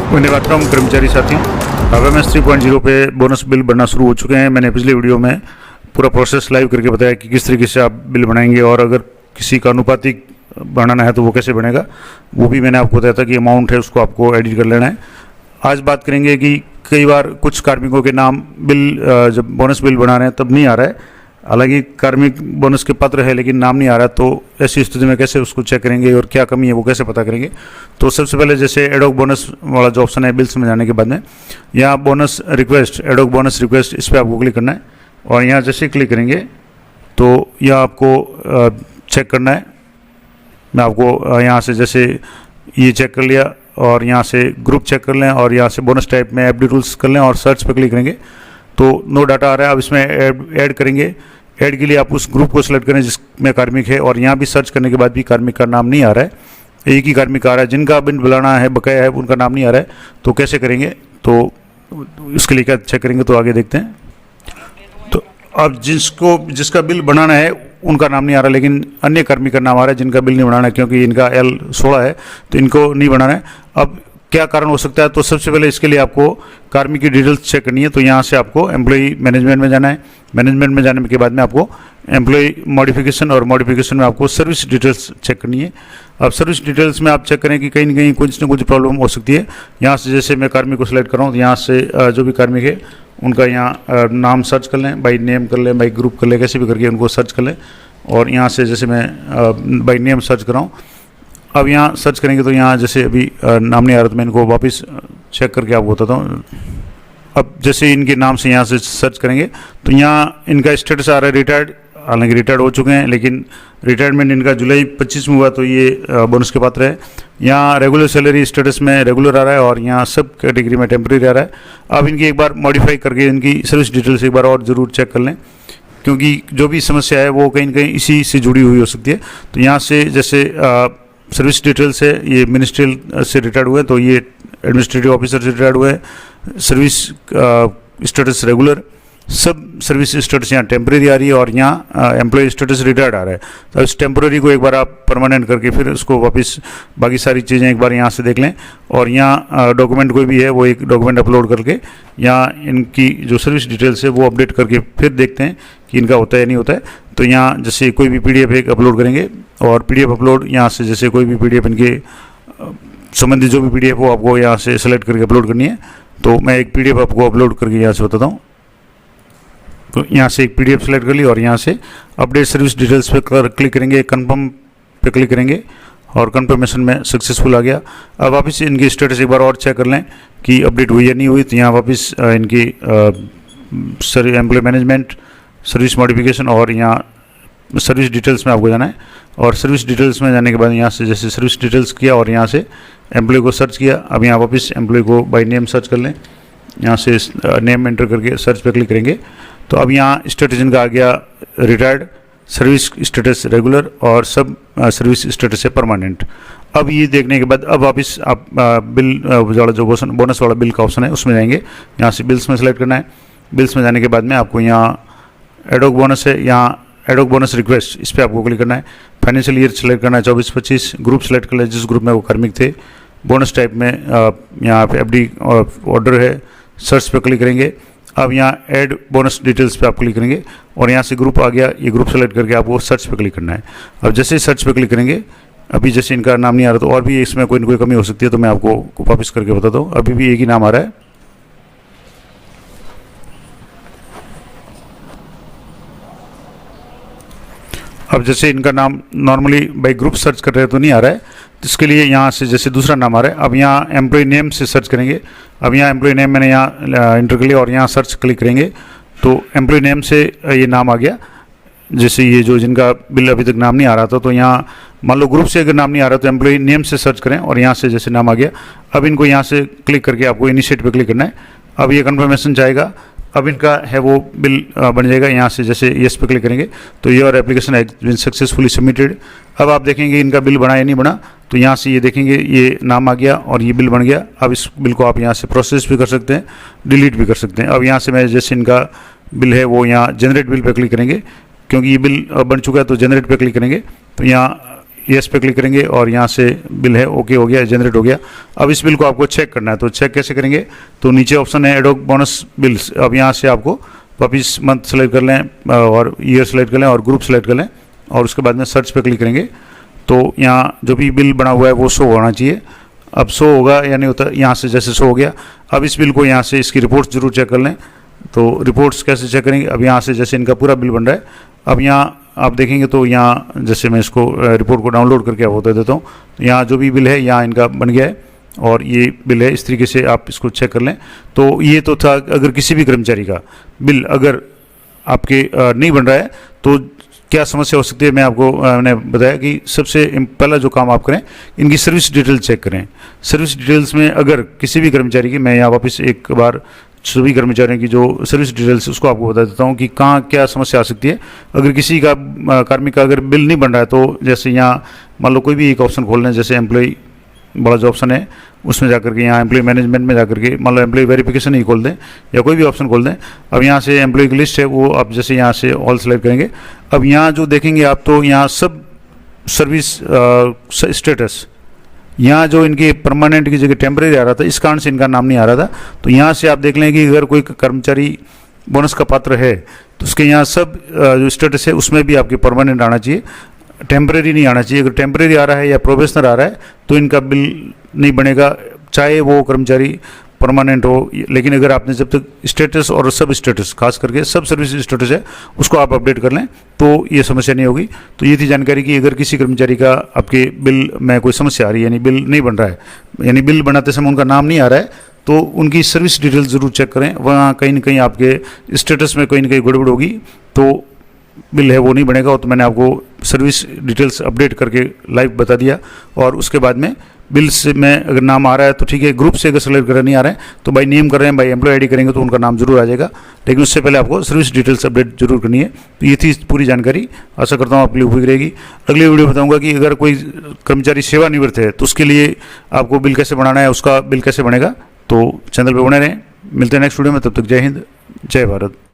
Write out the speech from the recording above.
धन्यवाद कर्मचारी साथियों। FMS 3.0 पे बोनस बिल बनना शुरू हो चुके हैं। मैंने पिछले वीडियो में पूरा प्रोसेस लाइव करके बताया कि किस तरीके से आप बिल बनाएंगे और अगर किसी का अनुपातिक बनाना है तो वो कैसे बनेगा, वो भी मैंने आपको बताया था कि अमाउंट है उसको आपको एडिट कर लेना है। आज बात करेंगे कि कई बार कुछ कार्मिकों के नाम बिल जब बोनस बिल बना रहे हैं तब नहीं आ रहा है, हालांकि कार्मिक बोनस के पात्र है लेकिन नाम नहीं आ रहा, तो ऐसी स्थिति में कैसे उसको चेक करेंगे और क्या कमी है वो कैसे पता करेंगे। तो सबसे पहले जैसे एडॉक बोनस वाला जो ऑप्शन है बिल्स में जाने के बाद में यहाँ bonus request, ad hoc bonus request, इस पर आपको क्लिक करना है और यहाँ जैसे क्लिक करेंगे तो यह आपको चेक करना है। मैं आपको यहाँ से जैसे ये चेक कर लिया और यहाँ से ग्रुप चेक कर लें और यहाँ से बोनस टाइप में FD रूल्स कर लें और सर्च पर क्लिक करेंगे तो नो डाटा आ रहा है। अब इसमें ऐड करेंगे। ऐड के लिए आप उस ग्रुप को सिलेक्ट करें जिसमें कार्मिक है और यहाँ भी सर्च करने के बाद भी कार्मिक का नाम नहीं आ रहा है, एक ही कार्मिक आ रहा है। जिनका बिल बुलाना है बकाया है उनका नाम नहीं आ रहा है, तो कैसे करेंगे, तो इसके लिए क्या चेक करेंगे तो आगे देखते हैं। तो अब जिसका बिल बनाना है उनका नाम नहीं आ रहा लेकिन अन्य कार्मिक का नाम आ रहा है जिनका बिल नहीं बनाना है, क्योंकि इनका L16 है तो इनको नहीं बनाना है। अब क्या कारण हो सकता है, तो सबसे पहले इसके लिए आपको कार्मिक की डिटेल्स चेक करनी है। तो यहाँ से आपको एम्प्लॉई मैनेजमेंट में जाना है। मैनेजमेंट में जाने के बाद में आपको एम्प्लॉई मॉडिफिकेशन और मॉडिफिकेशन में आपको सर्विस डिटेल्स चेक करनी है। अब सर्विस डिटेल्स में आप चेक करें कि कहीं ना कहीं कुछ ना कुछ प्रॉब्लम हो सकती है। यहाँ से जैसे मैं कार्मिक को सिलेक्ट कर रहा हूँ तो यहाँ से जो भी कार्मिक है उनका यहाँ नाम सर्च कर लें, बाई नेम कर लें, बाई ग्रुप कर लें, कैसे भी करके उनको सर्च कर लें। और यहाँ से जैसे मैं बाई नेम सर्च कर रहा हूँ, अब यहाँ सर्च करेंगे तो यहाँ जैसे अभी नाम नहीं आ रहा तो मैं इनको वापस चेक करके आपको बताता हूँ। अब जैसे इनके नाम से यहाँ से सर्च करेंगे तो यहाँ इनका स्टेटस आ रहा है रिटायर्ड, हालांकि रिटायर्ड हो चुके हैं लेकिन रिटायरमेंट इनका जुलाई 25 में हुआ तो ये बोनस के पात्र है। यहाँ रेगुलर सैलरी स्टेटस में रेगुलर आ रहा है और यहाँ सब कैटेगरी में टेम्प्रेरी आ रहा है। अब इनकी एक बार मॉडिफाई करके इनकी सर्विस डिटेल्स एक बार और ज़रूर चेक कर लें, क्योंकि जो भी समस्या है वो कहीं ना कहीं इसी से जुड़ी हुई हो सकती है। तो यहाँ से जैसे सर्विस डिटेल्स है, ये मिनिस्ट्रियल से रिटायर्ड हुए तो ये एडमिनिस्ट्रेटिव ऑफिसर से रिटायर्ड हुए, सर्विस स्टेटस रेगुलर, सब सर्विस स्टेटस यहाँ टेम्प्रेरी आ रही है और यहाँ एम्प्लॉय स्टेटस रिटायर्ड आ रहा है। तो इस टेम्प्रेरी को एक बार आप परमानेंट करके फिर उसको वापस बाकी सारी चीज़ें एक बार यहाँ से देख लें और यहाँ डॉक्यूमेंट कोई भी है वो एक डॉक्यूमेंट अपलोड करके यहाँ इनकी जो सर्विस डिटेल्स है वो अपडेट करके फिर देखते हैं कि इनका होता है या नहीं होता है। तो यहाँ जैसे कोई भी PDF एक अपलोड करेंगे और PDF अपलोड यहाँ से जैसे कोई भी PDF इनके संबंधित जो भी PDF हो आपको यहाँ से सेलेक्ट करके अपलोड करनी है। तो मैं एक PDF आपको अपलोड करके यहाँ से बताता हूँ। तो यहाँ से एक PDF सेलेक्ट कर ली और यहाँ से अपडेट सर्विस डिटेल्स पे क्लिक करेंगे, कंफर्म पे क्लिक करेंगे और कंफर्मेशन में सक्सेसफुल आ गया। अब वापस इनकी स्टेटस एक बार और चेक कर लें कि अपडेट हुई या नहीं हुई। तो यहाँ वापस इनकी एम्प्लॉय मैनेजमेंट, सर्विस मॉडिफिकेशन और यहाँ सर्विस डिटेल्स में आपको जाना है और सर्विस डिटेल्स में जाने के बाद यहाँ से जैसे सर्विस डिटेल्स किया और यहाँ से एम्प्लॉय को सर्च किया। अब यहाँ वापस एम्प्लॉय को बाय नेम सर्च कर लें, यहाँ से नेम एंटर करके सर्च पे क्लिक करेंगे तो अब यहाँ स्टेटस इनका आ गया रिटायर्ड, सर्विस स्टेटस रेगुलर और सब सर्विस स्टेटस है परमानेंट। अब ये देखने के बाद अब वापस आप बिल वाला जो बोनस वाला बिल का ऑप्शन है उसमें जाएंगे। यहाँ से बिल्स में सेलेक्ट करना है। बिल्स में जाने के बाद में आपको यहाँ एडॉक बोनस है, यहाँ एडॉक बोनस रिक्वेस्ट, इस पर आपको क्लिक करना है। फाइनेंशियल ईयर सेलेक्ट करना है 24-25, ग्रुप सेलेक्ट कर लें जिस ग्रुप में वो कार्मिक थे, बोनस टाइप में यहाँ पे FD ऑर्डर है, सर्च पे क्लिक करेंगे। अब यहाँ ऐड बोनस डिटेल्स पे आप क्लिक करेंगे और यहाँ से ग्रुप आ गया, ये ग्रुप सेलेक्ट करके आपको सर्च पे क्लिक करना है। अब जैसे ही सर्च पे क्लिक करेंगे, अभी जैसे इनका नाम नहीं आ रहा तो और भी इसमें कोई ना कोई कमी हो सकती है, तो मैं आपको वापस करके बताता हूँ। अभी भी एक ही नाम आ रहा है। अब जैसे इनका नाम नॉर्मली बाई ग्रुप सर्च कर रहे हैं तो नहीं आ रहा है, तो इसके लिए यहाँ से जैसे दूसरा नाम आ रहा है। अब यहाँ एम्प्लॉय नेम से सर्च करेंगे। अब यहाँ एम्प्लॉय नेम मैंने यहाँ इंटर कर लिया और यहाँ सर्च क्लिक करेंगे तो एम्प्लॉय नेम से ये नाम आ गया। जैसे ये जो जिनका बिल अभी तक नाम नहीं आ रहा था, तो यहाँ मान लो ग्रुप से अगर नाम नहीं आ रहा तो एम्प्लॉय नेम से सर्च करें और यहाँ से जैसे नाम आ गया। अब इनको यहाँ से क्लिक करके आपको इनिशिएट पे क्लिक करना है। अब ये कन्फर्मेशन जाएगा, अब इनका है वो बिल बन जाएगा। यहाँ से जैसे येस पे क्लिक करेंगे तो your application has been successfully submitted. अब आप देखेंगे इनका बिल बना या नहीं बना, तो यहाँ से ये देखेंगे ये नाम आ गया और ये बिल बन गया। अब इस बिल को आप यहाँ से प्रोसेस भी कर सकते हैं, डिलीट भी कर सकते हैं। अब यहाँ से मैं जैसे इनका बिल है वो यहाँ जनरेट बिल पे क्लिक करेंगे, क्योंकि ये बिल बन चुका है तो जनरेट पे क्लिक करेंगे तो यहाँ यस पे क्लिक करेंगे और यहाँ से बिल है ओके हो गया, जनरेट हो गया। अब इस बिल को आपको चेक करना है, तो चेक कैसे करेंगे, तो नीचे ऑप्शन है एडोब बोनस बिल्स। अब यहाँ से आपको वापिस मंथ सेलेक्ट कर लें और ईयर सेलेक्ट कर लें और ग्रुप सेलेक्ट कर लें और उसके बाद में सर्च पे क्लिक करेंगे तो यहाँ जो भी बिल बना हुआ है वो शो होना चाहिए। अब शो होगा या नहीं होता, यहाँ से जैसे शो हो गया। अब इस बिल को यहाँ से इसकी रिपोर्ट्स जरूर चेक कर लें। तो रिपोर्ट्स कैसे चेक करेंगे, अब यहाँ से जैसे इनका पूरा बिल बन रहा है, अब यहाँ आप देखेंगे तो यहाँ जैसे मैं इसको रिपोर्ट को डाउनलोड करके आपको बता देता हूँ। यहाँ जो भी बिल है यहाँ इनका बन गया है और ये बिल है, इस तरीके से आप इसको चेक कर लें। तो ये तो था अगर किसी भी कर्मचारी का बिल अगर आपके नहीं बन रहा है तो क्या समस्या हो सकती है। मैं आपको मैंने बताया कि सबसे पहला जो काम आप करें, इनकी सर्विस डिटेल चेक करें। सर्विस डिटेल्स में अगर किसी भी कर्मचारी की, मैं यहाँ वापस एक बार सभी कर्मचारियों की जो सर्विस डिटेल्स उसको आपको बता देता हूँ कि कहाँ क्या समस्या आ सकती है। अगर किसी का कार्मिक का अगर बिल नहीं बन रहा है तो जैसे यहाँ मान लो कोई भी एक ऑप्शन खोल लें, जैसे एम्प्लॉय बड़ा जो ऑप्शन है उसमें जाकर के यहाँ एम्प्लॉय मैनेजमेंट में जाकर के मान लो एम्प्लॉय वेरिफिकेशन ही खोल दें या कोई भी ऑप्शन खोल दें। अब यहाँ से एम्प्लॉय की लिस्ट है वो आप जैसे यहाँ से ऑल सेलेक्ट करेंगे। अब यहाँ जो देखेंगे आप तो यहाँ सब सर्विस स्टेटस, यहाँ जो इनके परमानेंट की जगह टेम्परेरी आ रहा था, इस कारण से इनका नाम नहीं आ रहा था। तो यहाँ से आप देख लें कि अगर कोई कर्मचारी बोनस का पात्र है तो उसके यहाँ सब जो स्टेटस है उसमें भी आपके परमानेंट आना चाहिए, टेम्परेरी नहीं आना चाहिए। अगर टेम्परेरी आ रहा है या प्रोबेशनर आ रहा है तो इनका बिल नहीं बनेगा, चाहे वो कर्मचारी परमानेंट हो। लेकिन अगर आपने जब तक स्टेटस और सब स्टेटस, खास करके सब सर्विस स्टेटस है, उसको आप अपडेट कर लें तो ये समस्या नहीं होगी। तो ये थी जानकारी कि अगर किसी कर्मचारी का आपके बिल में कोई समस्या आ रही है, यानी बिल नहीं बन रहा है, यानी बिल बनाते समय उनका नाम नहीं आ रहा है, तो उनकी सर्विस डिटेल ज़रूर चेक करें। वहाँ कहीं ना कहीं आपके स्टेटस में कहीं ना कहीं गड़बड़ होगी तो बिल है वो नहीं बनेगा। तो मैंने आपको सर्विस डिटेल्स अपडेट करके लाइव बता दिया। और उसके बाद में बिल से में अगर नाम आ रहा है तो ठीक है, ग्रुप से अगर सेलेक्ट कर नहीं आ रहा है तो बाई नेम कर रहे हैं, बाई एम्प्लॉय आईडी करेंगे तो उनका नाम जरूर आ जाएगा। लेकिन उससे पहले आपको सर्विस डिटेल्स अपडेट जरूर करनी है। तो ये थी पूरी जानकारी, आशा करता हूँ आपके लिए उपयोगी रहेगी। अगली वीडियो बताऊँगा कि अगर कोई कर्मचारी सेवानिवृत्त है तो उसके लिए आपको बिल कैसे बनाना है, उसका बिल कैसे बनेगा। तो चैनल पर बने रहें, मिलते हैं नेक्स्ट वीडियो में, तब तक जय हिंद, जय भारत।